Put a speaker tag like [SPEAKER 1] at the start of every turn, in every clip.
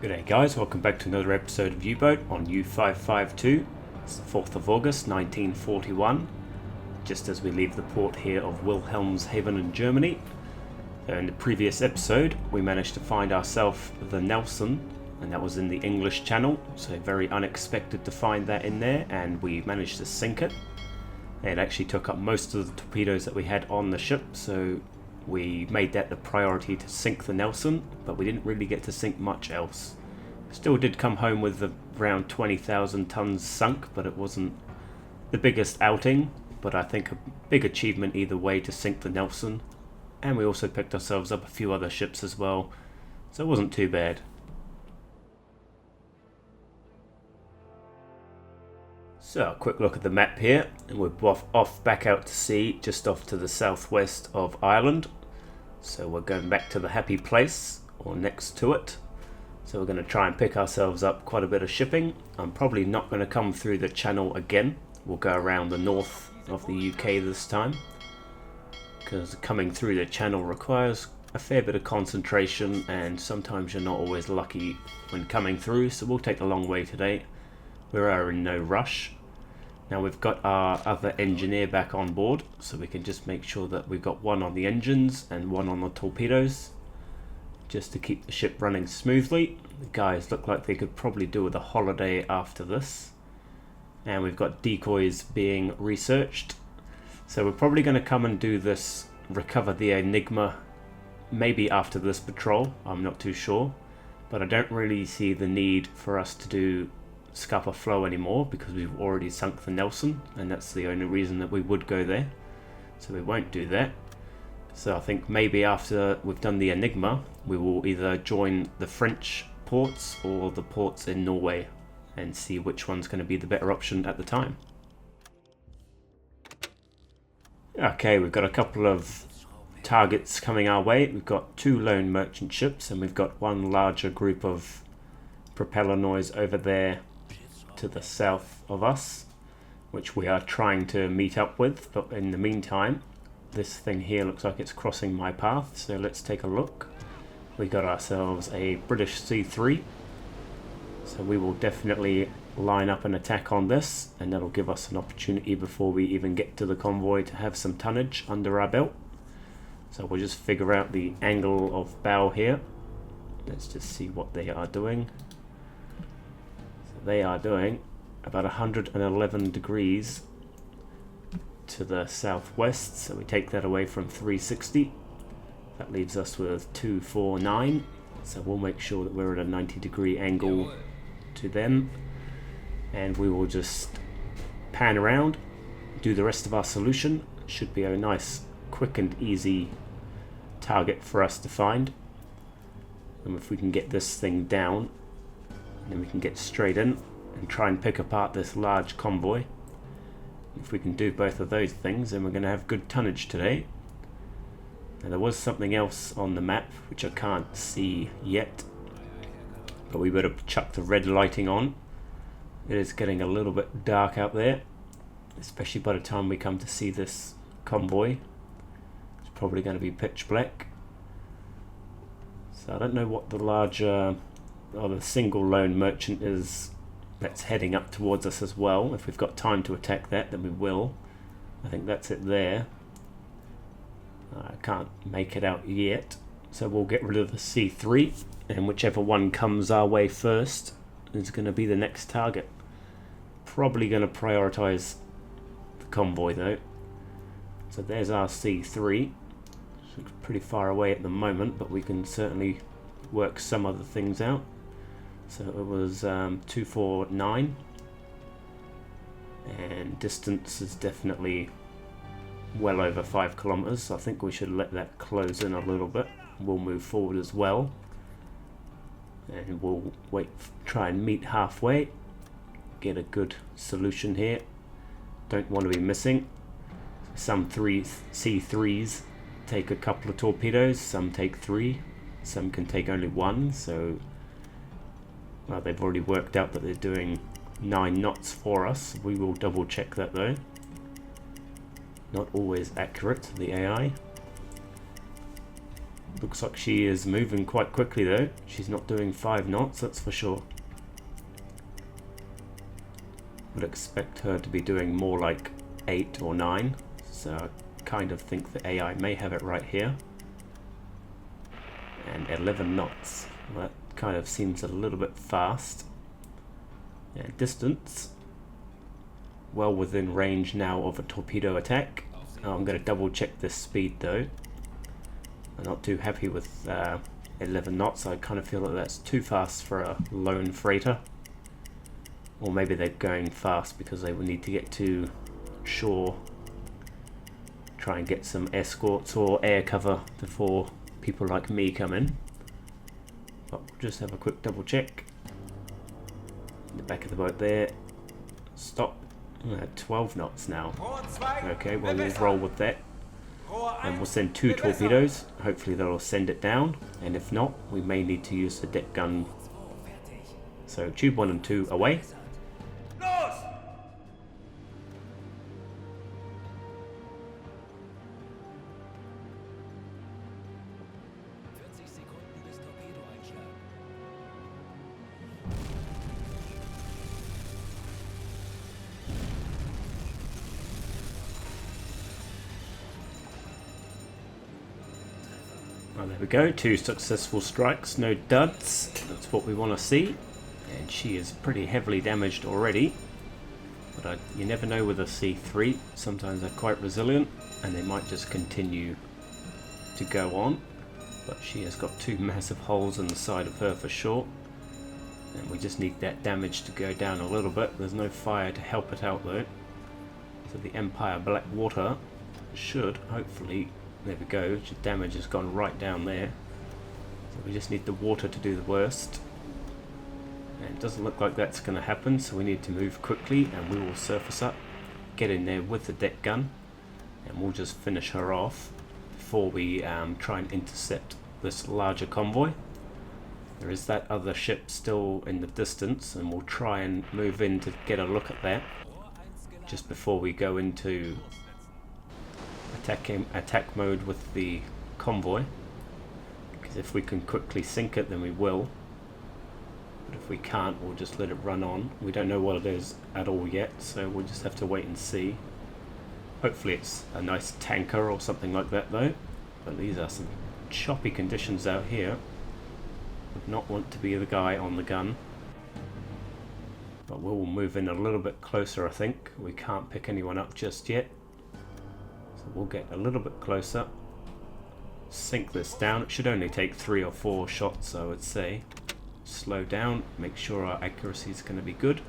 [SPEAKER 1] G'day guys, welcome back to another episode of U-Boat on U-552. It's the 4th of August 1941, just as we leave the port here of Wilhelmshaven in Germany. So in the previous episode we managed to find ourselves the Nelson, and that was in the English Channel, so very unexpected to find that in there, and we managed to sink it. It actually took up most of the torpedoes that we had on the ship, so we made that the priority to sink the Nelson, but we didn't really get to sink much else. Still did come home with around 20,000 tons sunk, but it wasn't the biggest outing, but I think a big achievement either way to sink the Nelson. And we also picked ourselves up a few other ships as well, so it wasn't too bad. So a quick look at the map here, and we're off back out to sea, just off to the southwest of Ireland. So we're going back to the happy place, or next to it. So we're going to try and pick ourselves up quite a bit of shipping. I'm probably not going to come through the channel again. We'll go around the north of the UK this time, because coming through the channel requires a fair bit of concentration, and sometimes you're not always lucky when coming through, so we'll take the long way today. We are in no rush. Now we've got our other engineer back on board, so we can just make sure that we've got one on the engines and one on the torpedoes, just to keep the ship running smoothly. The guys look like they could probably do with a holiday after this. And we've got decoys being researched. So we're probably going to come and do this, recover the Enigma, maybe after this patrol, I'm not too sure. But I don't really see the need for us to do Scupper Flow anymore, because we've already sunk the Nelson, and that's the only reason that we would go there, so we won't do that. So I think maybe after we've done the Enigma, we will either join the French ports or the ports in Norway and see which one's going to be the better option at the time. Okay, we've got a couple of targets coming our way. We've got 2 lone merchant ships, and we've got one larger group of propeller noise over there to the south of us, which we are trying to meet up with. But in the meantime, this thing here looks like it's crossing my path, so let's take a look. We got ourselves a British C3, so we will definitely line up an attack on this, and that'll give us an opportunity before we even get to the convoy to have some tonnage under our belt. So we'll just figure out the angle of bow here. Let's just see what they are doing. They are doing about 111 degrees to the southwest, so we take that away from 360. That leaves us with 249, so we'll make sure that we're at a 90-degree angle to them, and we will just pan around, do the rest of our solution. Should be a nice, quick and easy target for us to find. And if we can get this thing down, then we can get straight in and try and pick apart this large convoy. If we can do both of those things, then we're going to have good tonnage today. Now there was something else on the map which I can't see yet, but we better chuck the red lighting on. It is getting a little bit dark out there, especially by the time we come to see this convoy. It's probably going to be pitch black. So I don't know what the larger or the single lone merchant is that's heading up towards us as well. If we've got time to attack that, then we will. I think that's it there. I can't make it out yet, so we'll get rid of the C3, and whichever one comes our way first is going to be the next target. Probably going to prioritize the convoy though. So there's our C3. It's pretty far away at the moment, but we can certainly work some other things out. So it was 249, and distance is definitely well over 5 kilometers. So I think we should let that close in a little bit. We'll move forward as well, and we'll try and meet halfway, get a good solution here. Don't want to be missing. Some C3s take a couple of torpedoes, some take 3, some can take only 1, so well, they've already worked out that they're doing 9 knots for us. We will double check that though. Not always accurate, the AI. Looks like she is moving quite quickly though. She's not doing 5 knots, that's for sure. Would expect her to be doing more like 8 or 9. So I kind of think the AI may have it right here. And 11 knots. Well, that kind of seems a little bit fast. And distance. Well within range now of a torpedo attack. I'm going to double check this speed though. I'm not too happy with 11 knots. I kind of feel that that's too fast for a lone freighter. Or maybe they're going fast because they will need to get to shore. Try and get some escorts or air cover before people like me come in. But we'll just have a quick double check. In the back of the boat there. Stop. 12 knots now. Okay, well we'll roll with that. And we'll send 2 torpedoes. Hopefully that'll send it down. And if not, we may need to use the deck gun. So tube 1 and 2 away. Well, there we go, 2 successful strikes, no duds. That's what we want to see. And she is pretty heavily damaged already. But you never know with a C3. Sometimes they're quite resilient and they might just continue to go on. But she has got 2 massive holes in the side of her for sure. And we just need that damage to go down a little bit. There's no fire to help it out though. So the Empire Blackwater should hopefully... There we go, the damage has gone right down there. So we just need the water to do the worst. And it doesn't look like that's going to happen, so we need to move quickly and we will surface up, get in there with the deck gun, and we'll just finish her off before we try and intercept this larger convoy. There is that other ship still in the distance, and we'll try and move in to get a look at that just before we go into attack mode with the convoy, because if we can quickly sink it then we will, but if we can't we'll just let it run on. We don't know what it is at all yet, so we'll just have to wait and see. Hopefully it's a nice tanker or something like that though, but these are some choppy conditions out here. Would not want to be the guy on the gun, but we'll move in a little bit closer. I think we can't pick anyone up just yet. We'll get a little bit closer, sink this down. It should only take 3 or 4 shots, I would say. Slow down, make sure our accuracy is going to be good.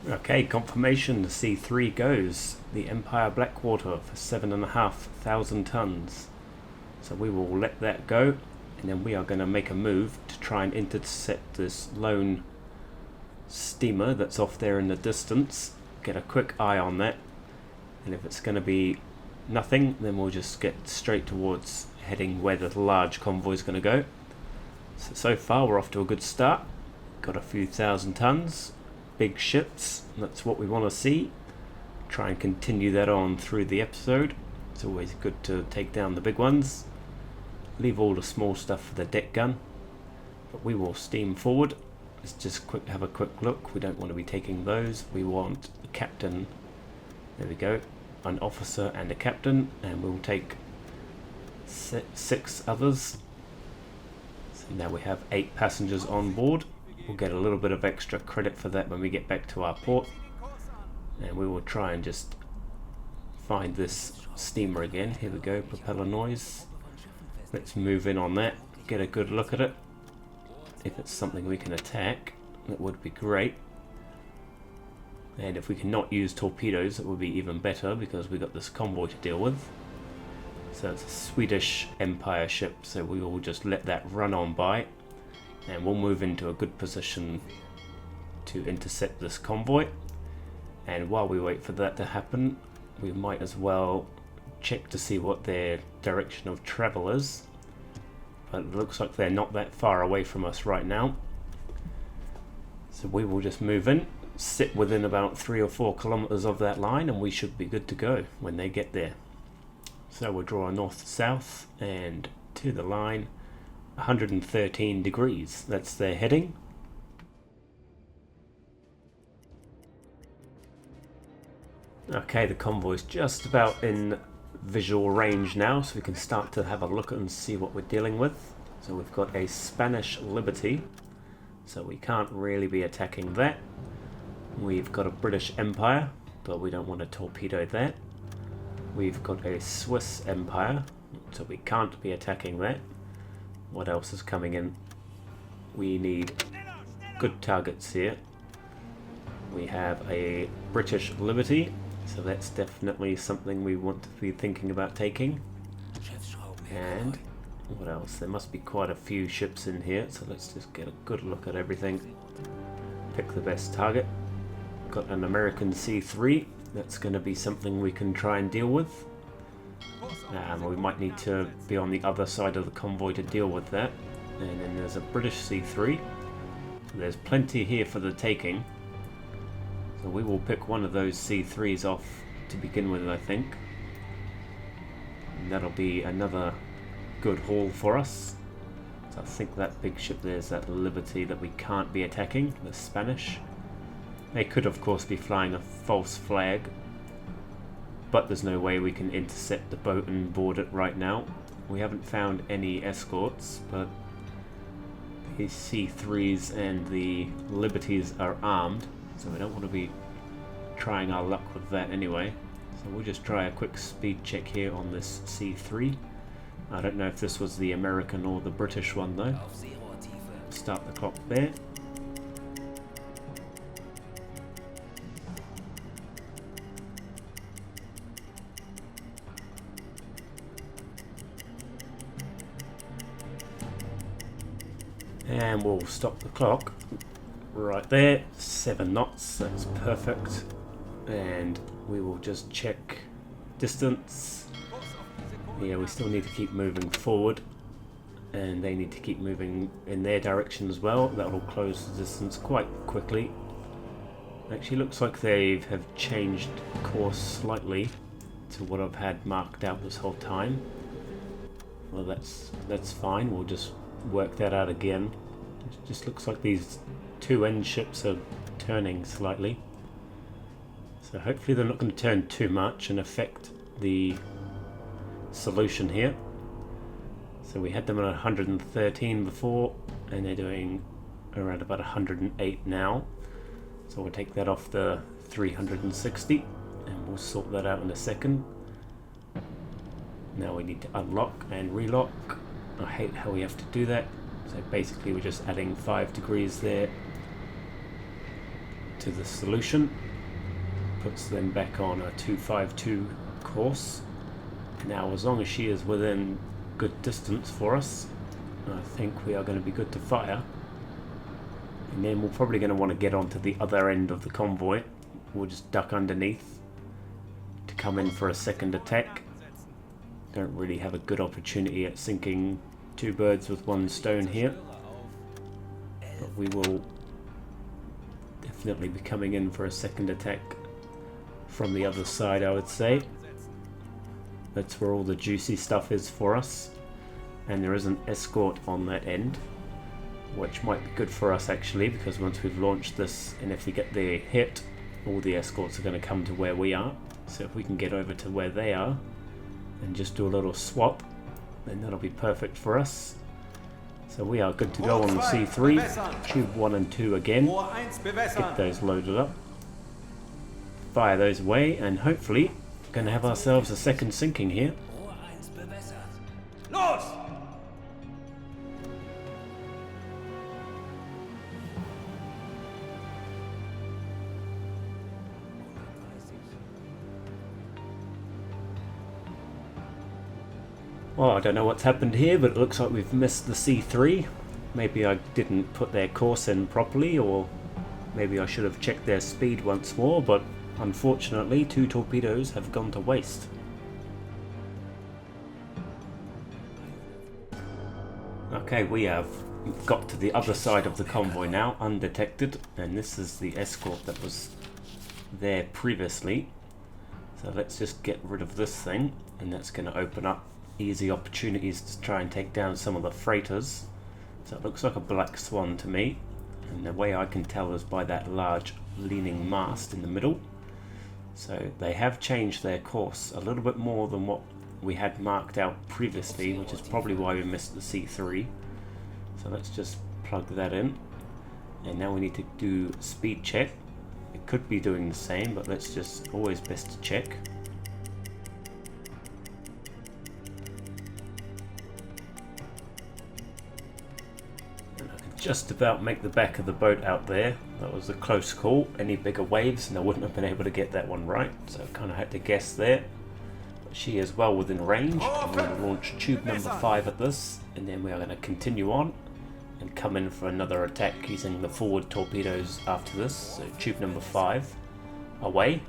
[SPEAKER 1] Okay, confirmation, the C3 goes. The Empire Blackwater for 7,500 tons. So we will let that go, and then we are going to make a move to try and intercept this lone steamer that's off there in the distance. Get a quick eye on that, and if it's going to be nothing, then we'll just get straight towards heading where the large convoy is going to go. So far we're off to a good start. Got a few thousand tons, big ships, that's what we want to see. Try and continue that on through the episode. It's always good to take down the big ones. Leave all the small stuff for the deck gun, but we will steam forward. Let's just have a quick look. We don't want to be taking those. We want a captain. There we go, an officer and a captain, and we'll take 6 others. So Now we have 8 passengers on board. We'll get a little bit of extra credit for that when we get back to our port. And we will try and just find this steamer again. Here we go, propeller noise. Let's move in on that, get a good look at it. If it's something we can attack, that would be great. And if we cannot use torpedoes, it would be even better because we've got this convoy to deal with. So it's a Swedish Empire ship, so we will just let that run on by. And we'll move into a good position to intercept this convoy. And while we wait for that to happen, we might as well check to see what their direction of travel is. But it looks like they're not that far away from us right now. So we will just move in, sit within about 3 or 4 kilometers of that line, and we should be good to go when they get there. So we'll draw north-south and to the line, 113 degrees. That's their heading. Okay, the convoy's just about in visual range now, so we can start to have a look and see what we're dealing with. So we've got a Spanish Liberty, so we can't really be attacking that. We've got a British Empire, but we don't want to torpedo that. We've got a Swiss Empire, so we can't be attacking that. What else is coming in? We need good targets here. We have a British Liberty, so that's definitely something we want to be thinking about taking. And what else? There must be quite a few ships in here, so let's just get a good look at everything. Pick the best target. Got an American C3. That's going to be something we can try and deal with. We might need to be on the other side of the convoy to deal with that. And then there's a British C3. So there's plenty here for the taking. So we will pick one of those C3s off to begin with, I think. And that'll be another good haul for us. So I think that big ship there's that Liberty that we can't be attacking, the Spanish. They could of course be flying a false flag, but there's no way we can intercept the boat and board it right now. We haven't found any escorts, but the C3s and the Liberties are armed, so we don't want to be trying our luck with that anyway. So we'll just try a quick speed check here on this C3. I don't know if this was the American or the British one though. Start the clock there. And we'll stop the clock right there, 7 knots, that's perfect. And we will just check distance. Yeah, we still need to keep moving forward, and they need to keep moving in their direction as well. That will close the distance quite quickly. Actually looks like they have changed course slightly to what I've had marked out this whole time. Well, that's fine, we'll just work that out again. It just looks like these 2 end ships are turning slightly, so hopefully they're not going to turn too much and affect the solution here. So we had them at 113 before, and they're doing around about 108 now, so we'll take that off the 360 and we'll sort that out in a second. Now we need to unlock and relock. I hate how we have to do that. So basically we're just adding 5 degrees there to the solution. Puts them back on a 252 course. Now as long as she is within good distance for us, I think we are going to be good to fire. And then we're probably going to want to get onto the other end of the convoy. We'll just duck underneath to come in for a second attack. Don't really have a good opportunity at sinking 2 birds with 1 stone here, but we will definitely be coming in for a second attack from the other side, I would say. That's where all the juicy stuff is for us, and there is an escort on that end, which might be good for us actually, because once we've launched this and if we get the hit, all the escorts are going to come to where we are. So if we can get over to where they are and just do a little swap, then that'll be perfect for us. So we are good to go on the C3. Tube 1 and 2 again. Get those loaded up. Fire those away, and hopefully going to have ourselves a second sinking here. Well, I don't know what's happened here, but it looks like we've missed the C3. Maybe I didn't put their course in properly, or maybe I should have checked their speed once more, but unfortunately 2 torpedoes have gone to waste. Okay, we have got to the other side of the convoy now, undetected, and this is the escort that was there previously. So let's just get rid of this thing, and that's going to open up easy opportunities to try and take down some of the freighters. So it looks like a black swan to me, and the way I can tell is by that large leaning mast in the middle. So they have changed their course a little bit more than what we had marked out previously, which is probably why we missed the C3. So let's just plug that in, and now we need to do speed check. It could be doing the same, but let's just, always best to check. Just about make the back of the boat out there. That was a close call. Any bigger waves and I wouldn't have been able to get that one right, so I kind of had to guess there. But she is well within range. I'm going to launch tube number 5 at this, and then we are going to continue on and come in for another attack using the forward torpedoes after this. So tube number 5 away.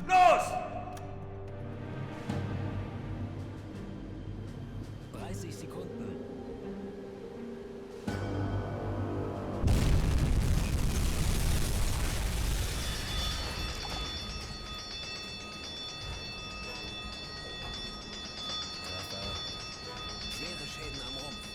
[SPEAKER 2] Los!
[SPEAKER 3] 30 Sekunden. Schwere Schäden am Rumpf.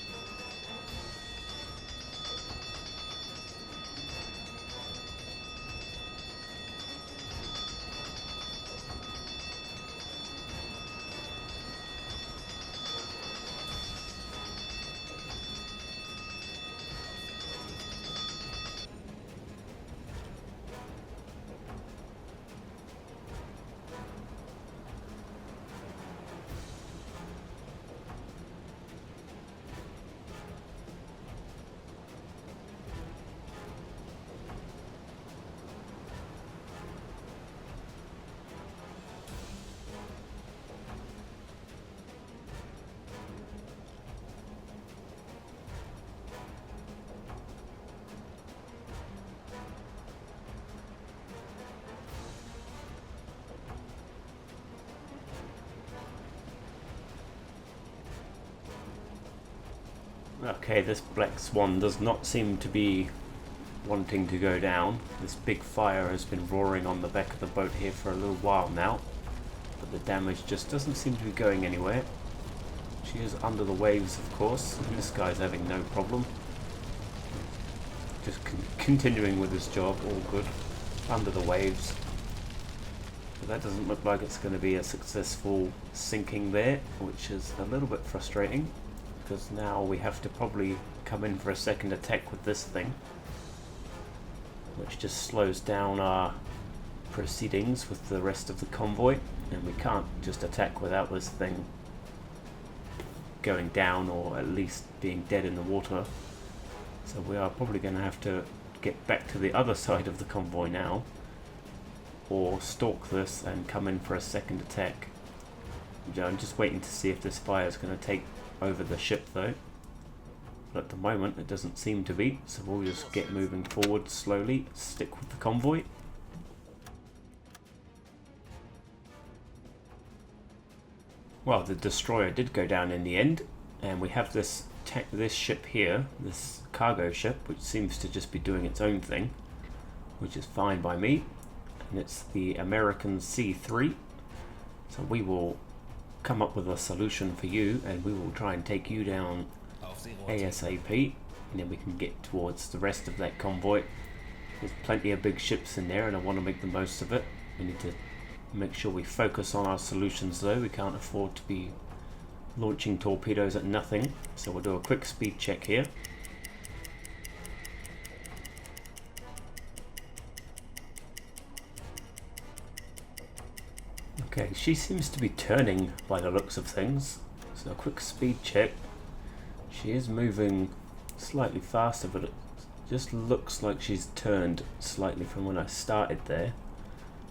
[SPEAKER 1] Okay, this black swan does not seem to be wanting to go down. This big fire has been roaring on the back of the boat here for a little while now, but the damage just doesn't seem to be going anywhere. She is under the waves, of course, and this guy's having no problem. Just continuing with his job, all good, under the waves. But that doesn't look like it's going to be a successful sinking there, which is a little bit frustrating, because now we have to probably come in for a second attack with this thing, which just slows down our proceedings with the rest of the convoy, and we can't just attack without this thing going down or at least being dead in the water. So we are probably going to have to get back to the other side of the convoy now, or stalk this and come in for a second attack. I'm just waiting to see if this fire is going to take over the ship though, but at the moment it doesn't seem to be, so we'll just get moving forward slowly, stick with the convoy. Well, the destroyer did go down in the end, and we have this ship here, this cargo ship, which seems to just be doing its own thing, which is fine by me, and it's the American C3, so we will come up with a solution for you, and we will try and take you down ASAP, and then we can get towards the rest of that convoy. There's plenty of big ships in there, and I want to make the most of it. We need to make sure we focus on our solutions though. We can't afford to be launching torpedoes at nothing, so we'll do a quick speed check here. Okay, she seems to be turning by the looks of things, so a quick speed check. She is moving slightly faster, but it just looks like she's turned slightly from when I started there.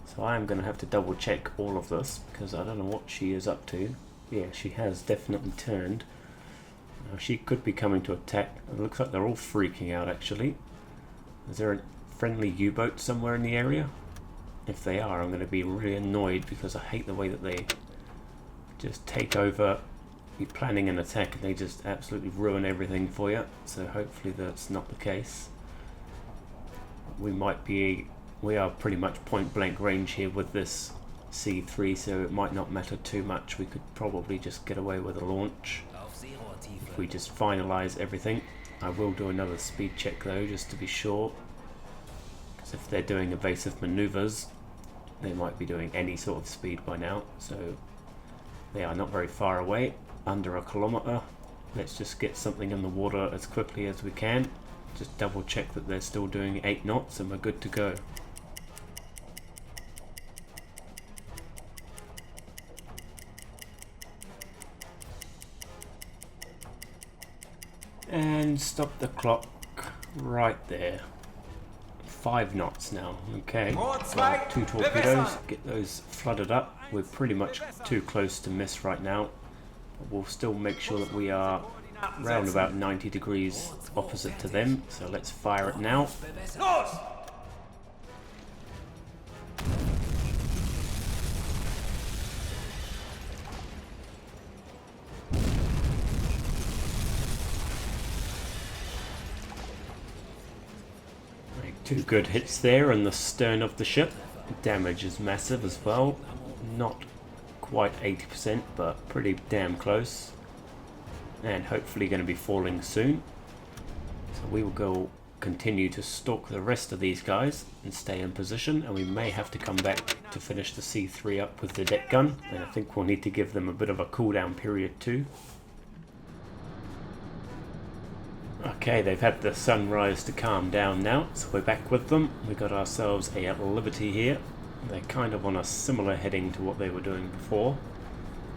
[SPEAKER 1] So I am going to have to double check all of this, because I don't know what she is up to. Yeah, she has definitely turned. Now she could be coming to attack. It looks like they're all freaking out actually. Is there a friendly U-boat somewhere in the area? If they are, I'm going to be really annoyed, because I hate the way that they just take over. You're planning an attack and they just absolutely ruin everything for you. So hopefully that's not the case. We are pretty much point blank range here with this C3, so it might not matter too much. We could probably just get away with a launch if we just finalize everything. I will do another speed check though, just to be sure, because if they're doing evasive maneuvers, they might be doing any sort of speed by now. So they are not very far away, under a kilometer. Let's just get something in the water as quickly as we can. Just double check that they're still doing 8 knots and we're good to go. And stop the clock right there. 5 knots now. Okay, got 2 torpedoes. Get those flooded up. We're pretty much too close to miss right now. But we'll still make sure that we are round about 90 degrees opposite to them. So let's fire it now. Two good hits there in the stern of the ship. Damage is massive as well. Not quite 80%, but pretty damn close. And hopefully going to be falling soon. So we will continue to stalk the rest of these guys and stay in position. And we may have to come back to finish the C3 up with the deck gun. And I think we'll need to give them a bit of a cooldown period too. Okay, they've had the sunrise to calm down now, so we're back with them. We got ourselves a Liberty here. They're kind of on a similar heading to what they were doing before.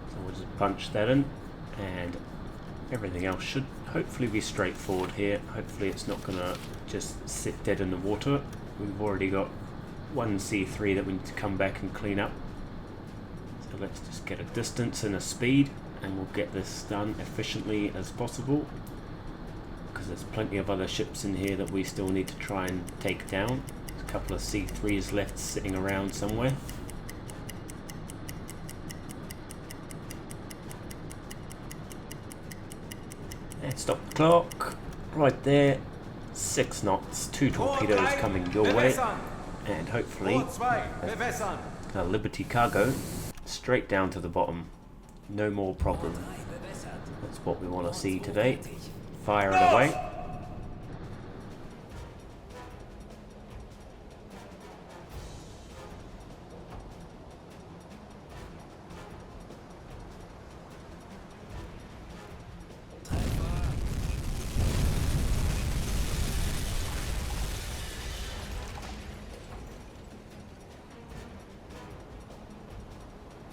[SPEAKER 1] So we'll just punch that in, and everything else should hopefully be straightforward here. Hopefully it's not going to just sit dead in the water. We've already got one C3 that we need to come back and clean up. So let's just get a distance and a speed, and we'll get this done efficiently as possible. Because there's plenty of other ships in here that we still need to try and take down. There's a couple of C3s left sitting around somewhere. And stop the clock. Right there. 6 knots. 2 torpedoes coming your way. And hopefully a Liberty cargo straight down to the bottom. No more problem. That's what we want to see today. Fire it away.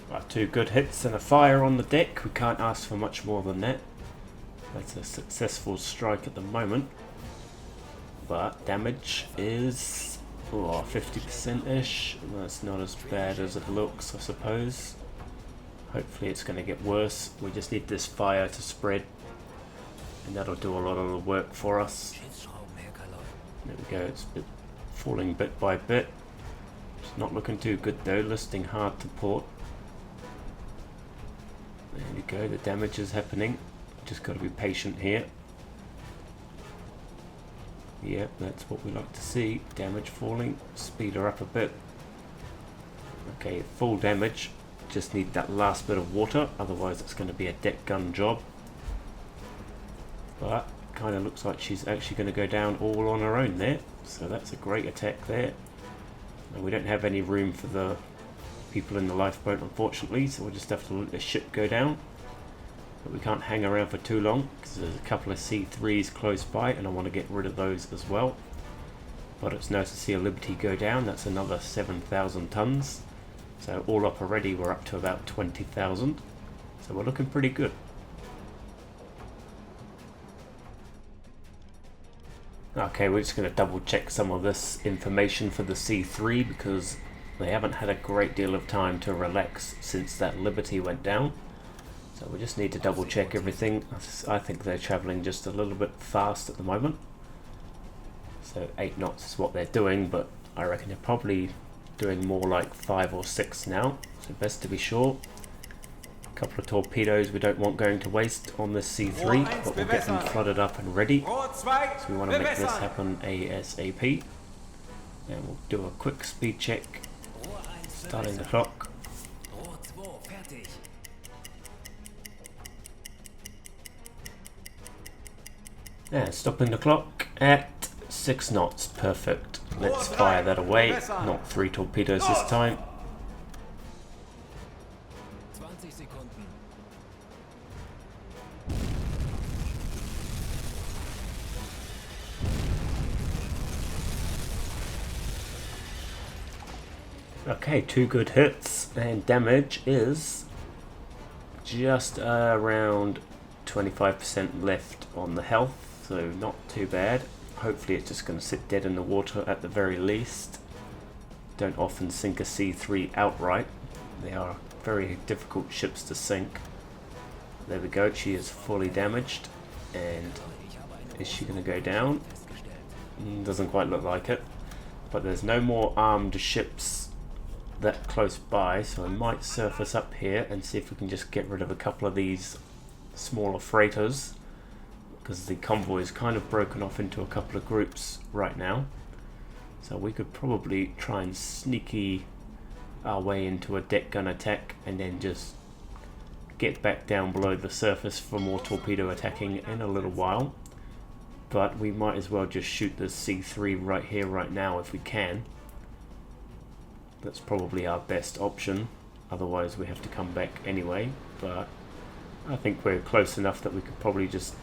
[SPEAKER 1] Got 2 good hits and a fire on the deck. We can't ask for much more than that. That's a successful strike at the moment, but damage is 50%-ish. That's not as bad as it looks, I suppose. Hopefully it's going to get worse. We just need this fire to spread, and that'll do a lot of the work for us. There we go, it's falling bit by bit. It's not looking too good though, listing hard to port. There we go, the damage is happening. Just got to be patient here. Yep, that's what we like to see. Damage falling. Speed her up a bit. Okay, full damage. Just need that last bit of water, otherwise it's going to be a deck gun job. But kind of looks like she's actually going to go down all on her own there. So that's a great attack there. And we don't have any room for the people in the lifeboat, unfortunately, so we'll just have to let the ship go down. But we can't hang around for too long because there's a couple of C3s close by and I want to get rid of those as well. But it's nice to see a Liberty go down. That's another 7,000 tons. So all up already we're up to about 20,000. So we're looking pretty good. Okay, we're just going to double check some of this information for the C3 because they haven't had a great deal of time to relax since that Liberty went down. So we just need to double check everything. I think they're traveling just a little bit fast at the moment. So 8 knots is what they're doing, but I reckon they're probably doing more like 5 or 6 now. So best to be sure. A couple of torpedoes we don't want going to waste on this C3, but we'll get them flooded up and ready. So we want to make this happen ASAP. And we'll do a quick speed check. Starting the clock. And stopping the clock at 6 knots. Perfect. Let's fire that away. Not 3 torpedoes this time. Okay, 2 good hits, and damage is just around 25% left on the health, so not too bad. Hopefully it's just going to sit dead in the water at the very least. Don't often sink a C3 outright. They are very difficult ships to sink. There we go, she is fully damaged. And is she going to go down? Doesn't quite look like it. But there's no more armed ships that close by, so I might surface up here and see if we can just get rid of a couple of these smaller freighters, because the convoy is kind of broken off into a couple of groups right now. So we could probably try and sneaky our way into a deck gun attack and then just get back down below the surface for more torpedo attacking in a little while. But we might as well just shoot this C3 right here right now if we can. That's probably our best option, otherwise we have to come back anyway, but I think we're close enough that we could probably just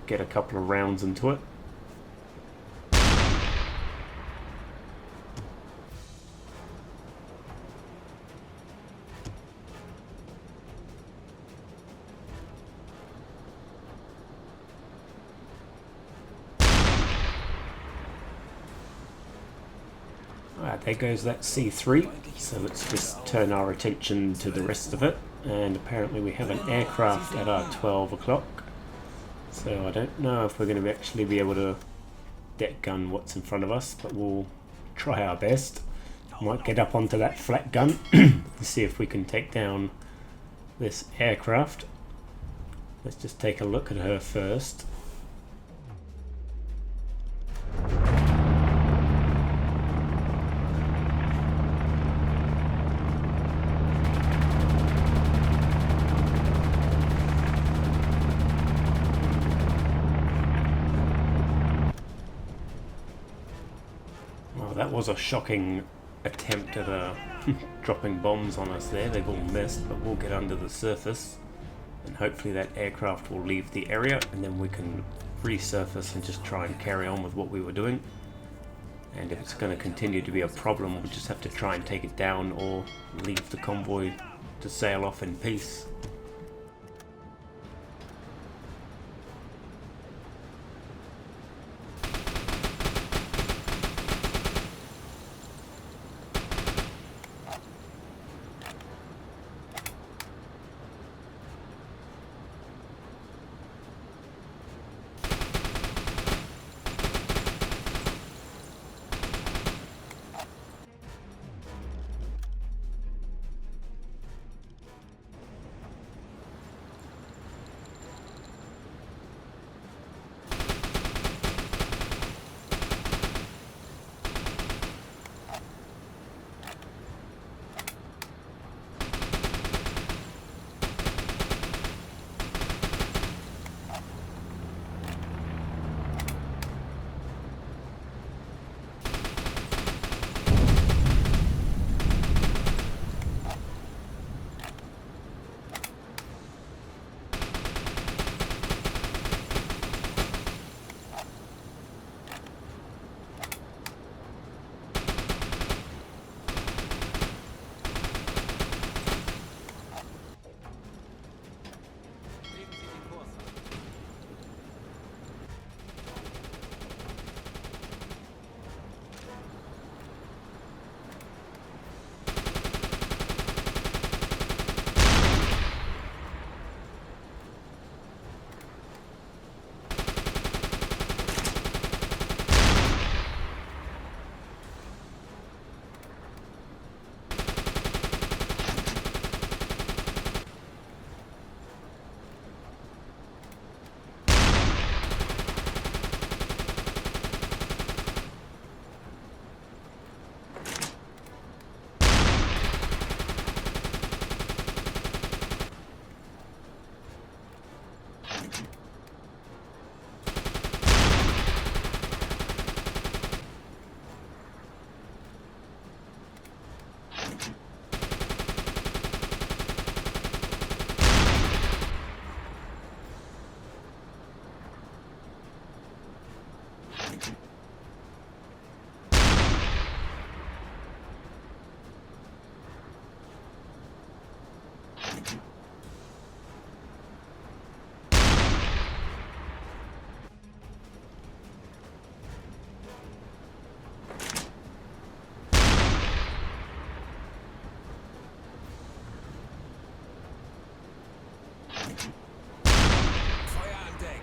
[SPEAKER 1] get a couple of rounds into it. Alright, there goes that C3, so let's just turn our attention to the rest of it, and apparently we have an aircraft at our 12 o'clock, so I don't know if we're going to actually be able to deck gun what's in front of us, but we'll try our best. Might get up onto that flat gun and see if we can take down this aircraft. Let's just take a look at her first. That was a shocking attempt at dropping bombs on us there. They've all missed, but we'll get under the surface and hopefully that aircraft will leave the area and then we can resurface and just try and carry on with what we were doing. And if it's going to continue to be a problem, we'll just have to try and take it down or leave the convoy to sail off in peace.
[SPEAKER 3] Feuer an Deck.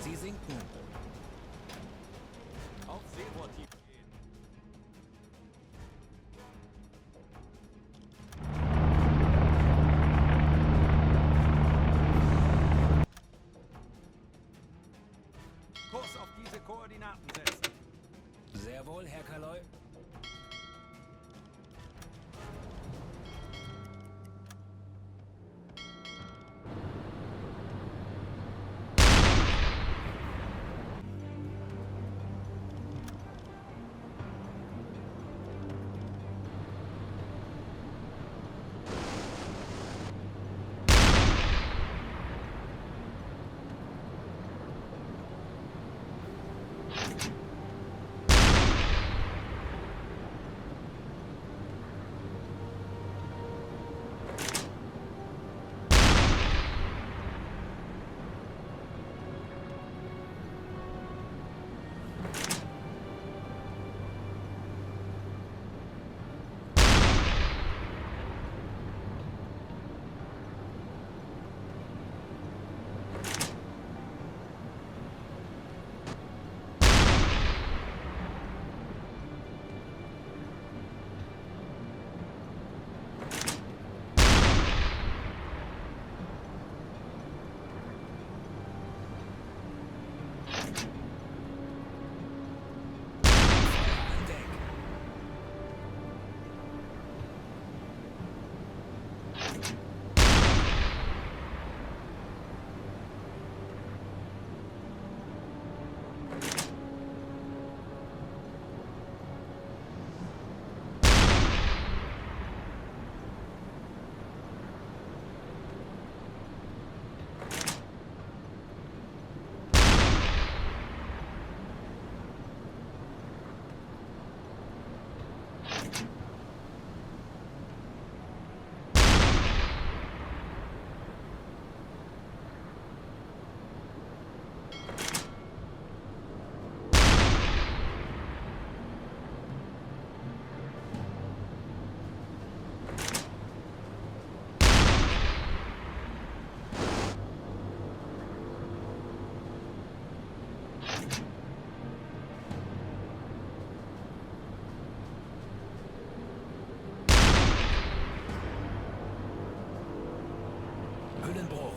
[SPEAKER 3] Sie sinken. Auf Seebord tief gehen. Kurs auf diese Koordinaten setzen. Sehr wohl, Herr Kaloy.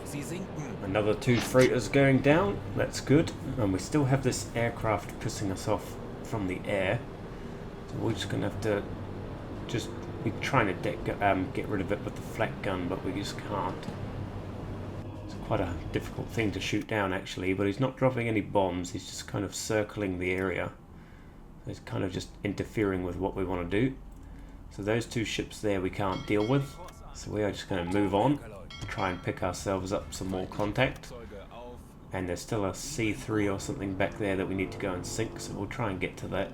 [SPEAKER 3] Sie sinken.
[SPEAKER 1] Another 2 freighters going down. That's good. And we still have this aircraft pissing us off from the air. So we're just going to have to we're trying to get rid of it with the flak gun, but we just can't. It's quite a difficult thing to shoot down actually, but he's not dropping any bombs. He's just kind of circling the area. He's kind of just interfering with what we want to do. So those 2 ships there we can't deal with. So we are just going to move on. Try and pick ourselves up some more contact, and there's still a C3 or something back there that we need to go and sink, so we'll try and get to that.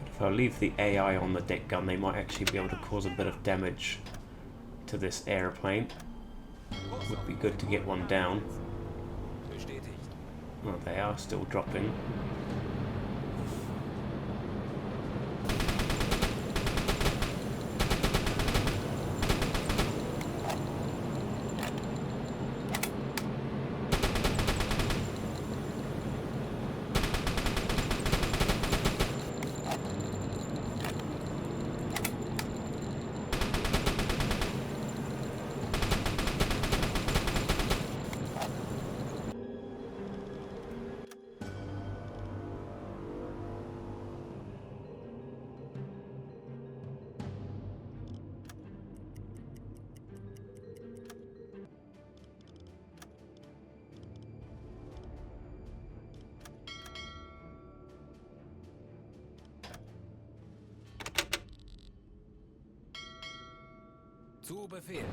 [SPEAKER 1] If I leave the AI on the deck gun, they might actually be able to cause a bit of damage to this airplane. Would be good to get one down. Well, they are still dropping.
[SPEAKER 3] Zu Befehl.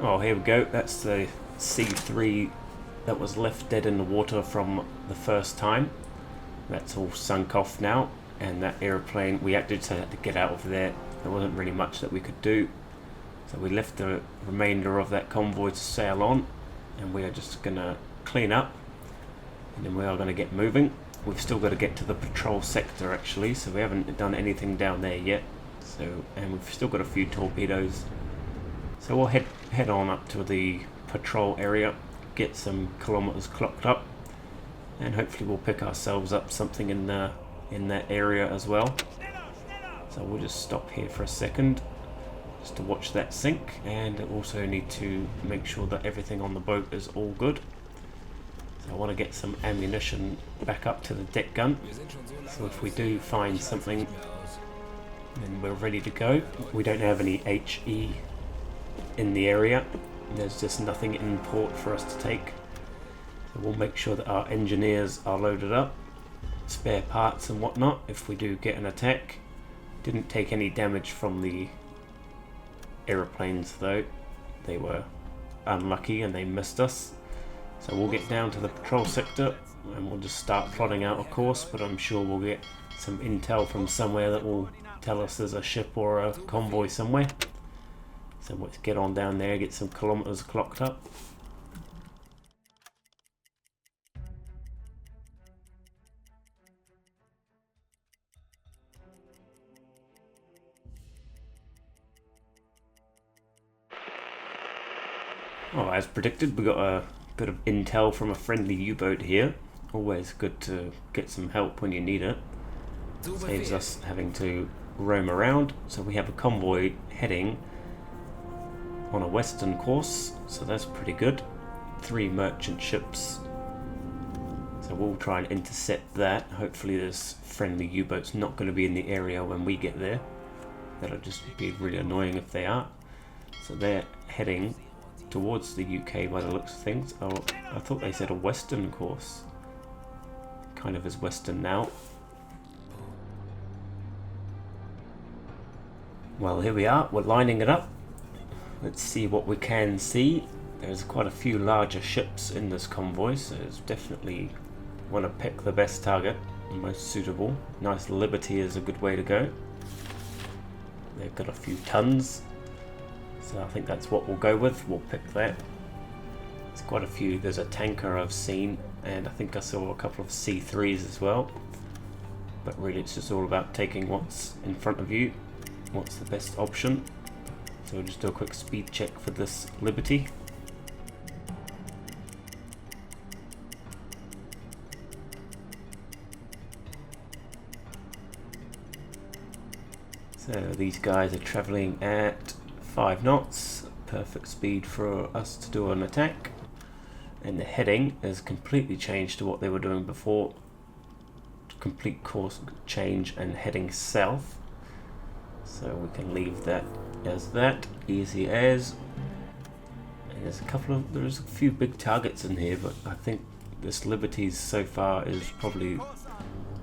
[SPEAKER 1] Oh, here we go. That's the C3 that was left dead in the water from the first time. That's all sunk off now, and that aeroplane, we actually just had to get out of there. There wasn't really much that we could do, so we left the remainder of that convoy to sail on, and we are just gonna clean up, and then we are gonna get moving. We've still got to get to the patrol sector actually, so we haven't done anything down there yet. So, and we've still got a few torpedoes. So we'll head on up to the patrol area, get some kilometers clocked up, and hopefully we'll pick ourselves up something in that area as well. So we'll just stop here for a second just to watch that sink, and also need to make sure that everything on the boat is all good. So I want to get some ammunition back up to the deck gun, so if we do find something then we're ready to go. We don't have any HE in the area, there's just nothing in port for us to take. So we'll make sure that our engineers are loaded up, spare parts and whatnot if we do get an attack. Didn't take any damage from the aeroplanes though, they were unlucky and they missed us. So we'll get down to the patrol sector and we'll just start plotting out a course, but I'm sure we'll get some intel from somewhere that will tell us there's a ship or a convoy somewhere. So let's get on down there, get some kilometers clocked up. Oh, as predicted, we got a bit of intel from a friendly U-boat here. Always good to get some help when you need it. Saves us having to roam around. So we have a convoy heading on a western course, so that's pretty good. 3 merchant ships. So we'll try and intercept that. Hopefully this friendly U-boat's not going to be in the area when we get there. That'll just be really annoying if they are. So they're heading towards the UK by the looks of things. Oh, I thought they said a western course. Kind of is western now. Well, here we are, we're lining it up. Let's see what we can see. There's quite a few larger ships in this convoy, so it's definitely want to pick the best target, the most suitable. Nice Liberty is a good way to go. They've got a few tons, so I think that's what we'll go with. We'll pick that. There's quite a few. There's a tanker I've seen, and I think I saw a couple of C3s as well. But really it's just all about taking what's in front of you, what's the best option. So we'll just do a quick speed check for this Liberty. So these guys are travelling at 5 knots, perfect speed for us to do an attack. And the heading has completely changed to what they were doing before. Complete course change and heading south. So we can leave that as that, easy as. And there's a few big targets in here, but I think this Liberty so far is probably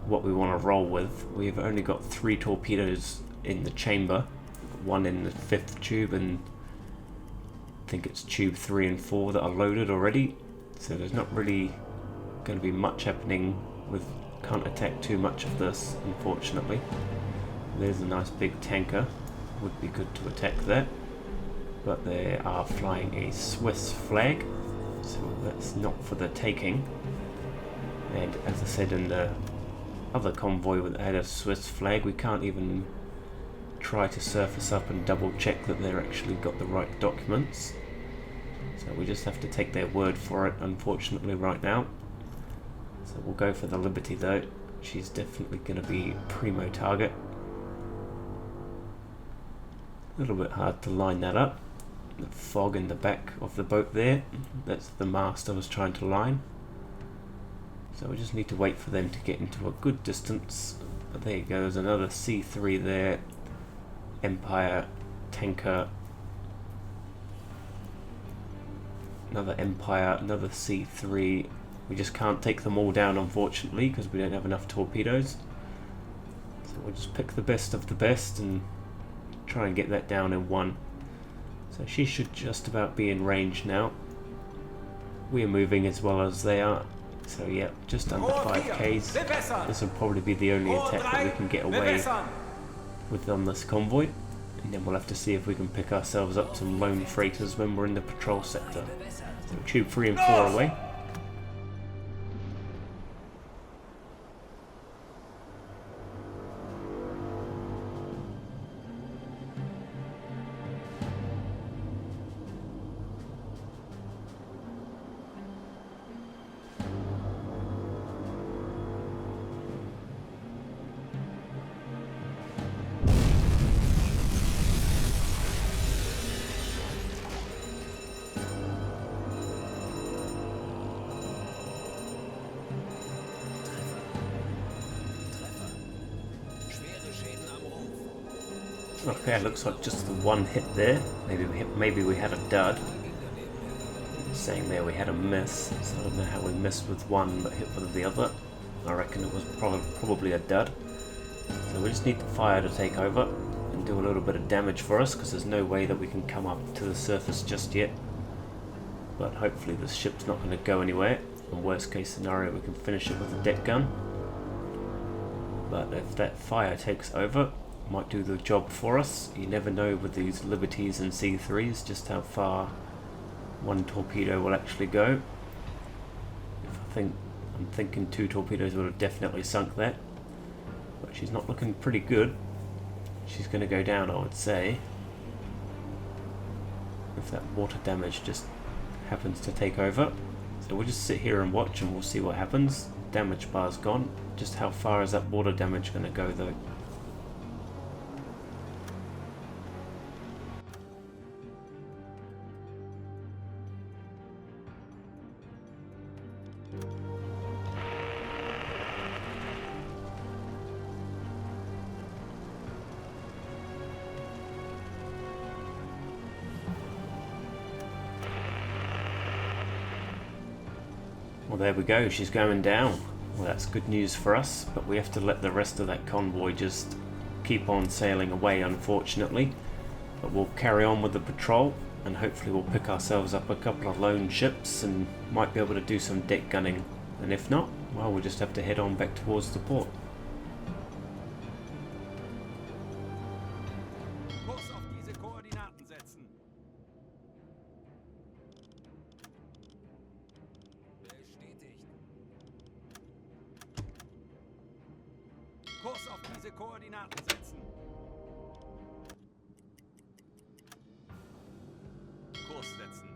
[SPEAKER 1] what we want to roll with. We've only got 3 torpedoes in the chamber, 1 in the 5th tube, and I think it's tube 3 and 4 that are loaded already. So there's not really going to be much happening with, can't attack too much of this, unfortunately. There's a nice big tanker, would be good to attack that, but they are flying a Swiss flag, so that's not for the taking. And as I said in the other convoy that had a Swiss flag, we can't even try to surface up and double check that they're actually got the right documents, so we just have to take their word for it, unfortunately, right now. So we'll go for the Liberty though. She's definitely going to be primo target. A little bit hard to line that up. The fog in the back of the boat there, that's the mast I was trying to line. So we just need to wait for them to get into a good distance. But there you go, there's another C3 there. Empire tanker. Another Empire, another C3. We just can't take them all down, unfortunately, because we don't have enough torpedoes. So we'll just pick the best of the best and try and get that down in one. So she should just about be in range now. We're moving as well as they are. So yeah, just under 5Ks. This will probably be the only attack that we can get away with on this convoy. And then we'll have to see if we can pick ourselves up some lone freighters when we're in the patrol sector. So tube 3 and 4 away. Okay, looks like just the one hit there. Maybe we had a dud. Saying there we had a miss, so I don't know how we missed with one but hit with the other. I reckon it was probably a dud. So we just need the fire to take over and do a little bit of damage for us, because there's no way that we can come up to the surface just yet. But hopefully this ship's not going to go anywhere. In worst case scenario, we can finish it with a deck gun. But if that fire takes over, might do the job for us. You never know with these Liberties and C3s just how far one torpedo will actually go. I'm thinking 2 torpedoes would have definitely sunk that. But she's not looking pretty good. She's going to go down, I would say. If that water damage just happens to take over. So we'll just sit here and watch and we'll see what happens. Damage bar's gone. Just how far is that water damage going to go though? Well, there we go, she's going down. Well, that's good news for us, but we have to let the rest of that convoy just keep on sailing away, unfortunately. But we'll carry on with the patrol, and hopefully we'll pick ourselves up a couple of lone ships and might be able to do some deck gunning. And if not, well, we'll just have to head on back towards the port.
[SPEAKER 3] Kurs auf diese Koordinaten setzen. Bestätigt. Kurs auf diese Koordinaten setzen. Kurs setzen.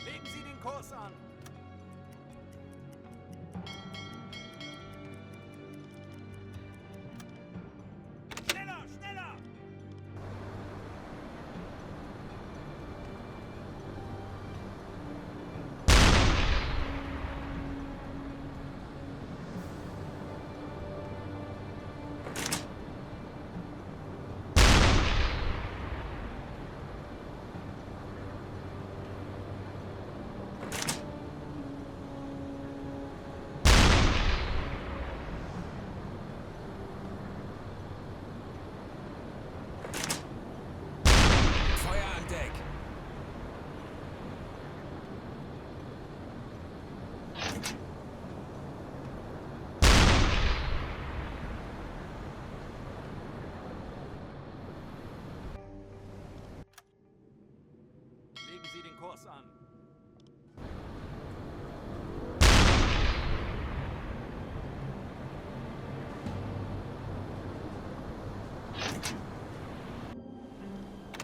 [SPEAKER 3] Legen Sie den Kurs an. Schneller, schneller! Geben Sie den Kurs an.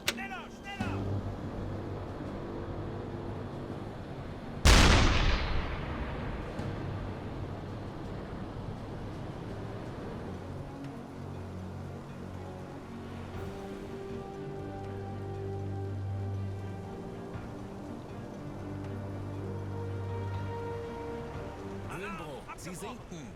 [SPEAKER 3] Schneller, schneller!
[SPEAKER 2] Höhenbruch, Sie sinken.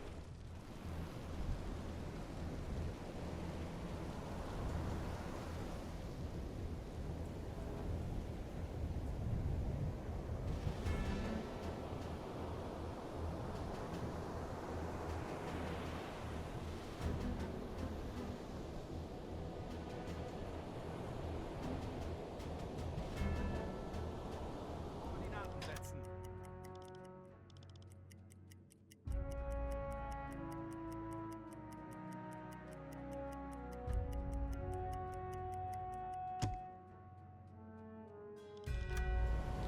[SPEAKER 3] Koordinaten setzen.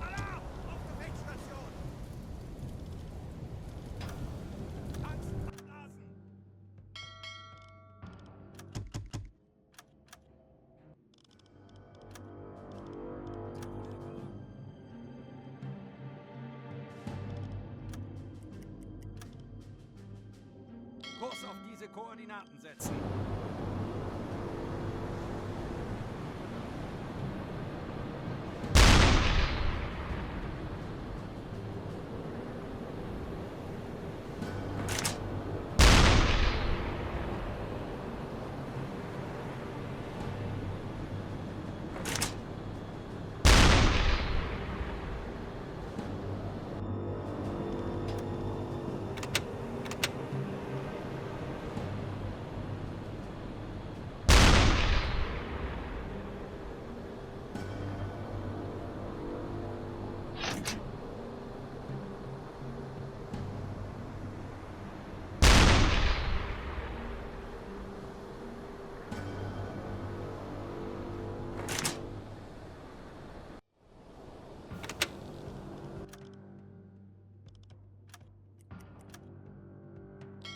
[SPEAKER 3] Alarm! Auf Gefechtsstation! Tanks ablassen! Kurs auf diese Koordinaten setzen.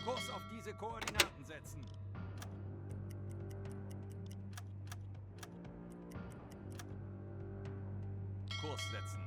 [SPEAKER 3] Kurs auf diese Koordinaten setzen. Kurs setzen.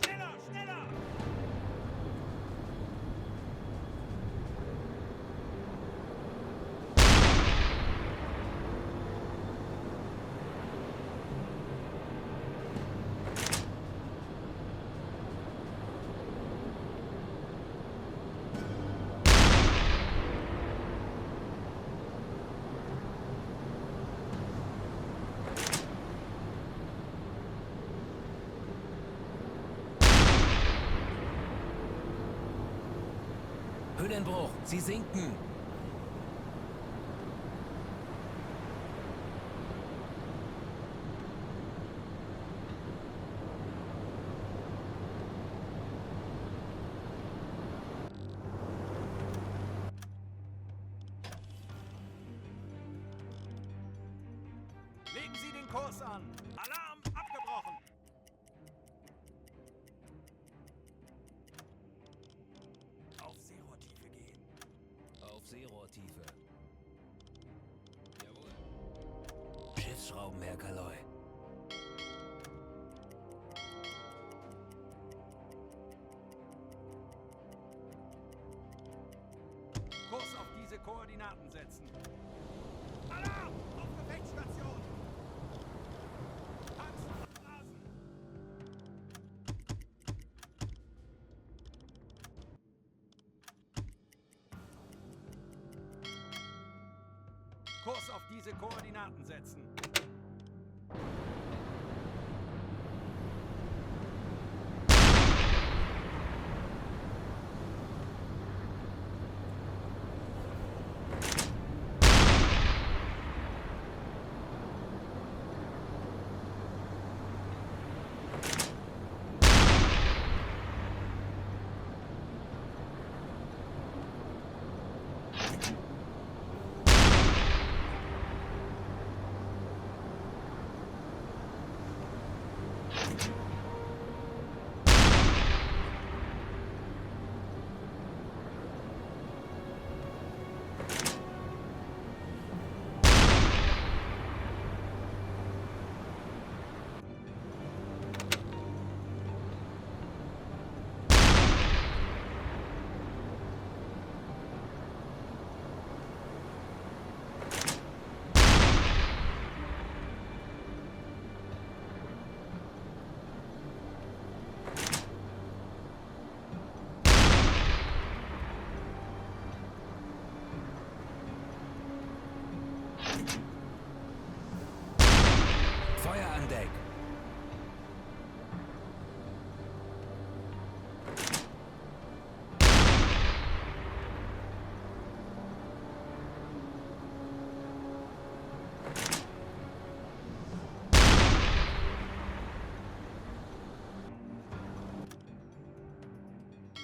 [SPEAKER 3] Schneller, schneller!
[SPEAKER 2] Höhenbruch, Sie sinken.
[SPEAKER 3] Legen Sie den Kurs an. Alarm abgebrochen. Auf Seerohrtiefe gehen.
[SPEAKER 2] Auf Seerohrtiefe. Jawohl. Schiffsschrauben, Herr Kaloy.
[SPEAKER 3] Kurs auf diese Koordinaten setzen. Alarm! Auf Gefechtsstation! Tanks ablassen! Kurs auf diese Koordinaten setzen.
[SPEAKER 2] Feuer an Deck.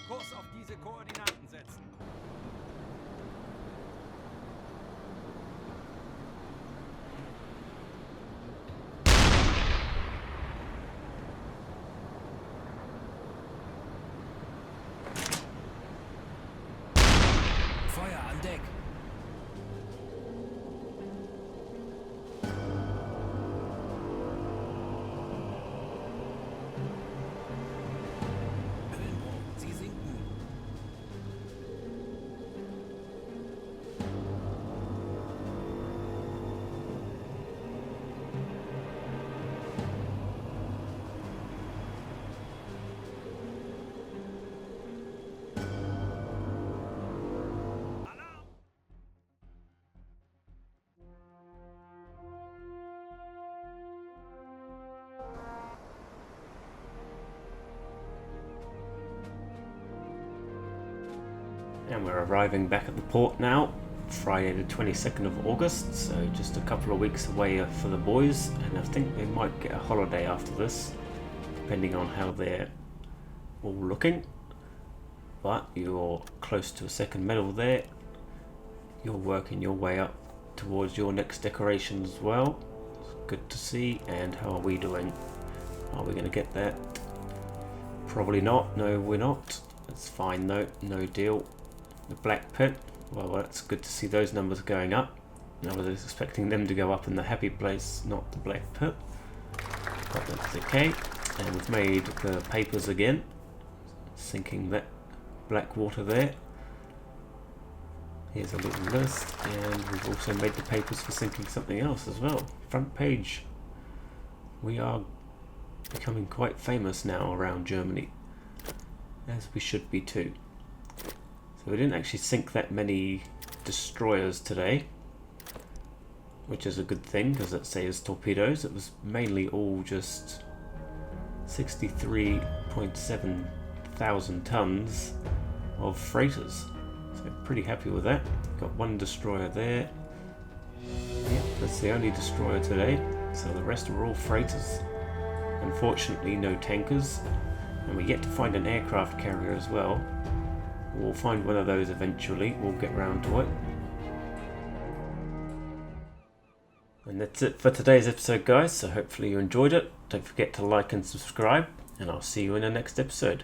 [SPEAKER 3] Kurs auf diese Koordinaten setzen.
[SPEAKER 2] Feuer an Deck. Höhenbruch, Sie sinken.
[SPEAKER 3] Alarm!
[SPEAKER 1] And we're arriving back at the port now, Friday the 22nd of August, so just a couple of weeks away for the boys, and I think they might get a holiday after this, depending on how they're all looking. But you're close to a second medal there. You're working your way up towards your next decoration as well. It's good to see. And how are we doing? Are we going to get that? Probably not. No, we're not. It's fine though. No deal. The black pit. Well, that's good to see those numbers going up. I was expecting them to go up in the happy place, not the black pit. But that's okay. And we've made the papers again, sinking that black water there. Here's a little list, and we've also made the papers for sinking something else as well. Front page. We are becoming quite famous now around Germany, as we should be too. So we didn't actually sink that many destroyers today, which is a good thing because that saves torpedoes. It was mainly all just 63.7 thousand tons of freighters. So pretty happy with that. Got one destroyer there. Yep, that's the only destroyer today. So the rest are all freighters. Unfortunately, no tankers. And we yet to find an aircraft carrier as well. We'll find one of those eventually. We'll get round to it. And that's it for today's episode, guys. So hopefully you enjoyed it. Don't forget to like and subscribe. And I'll see you in the next episode.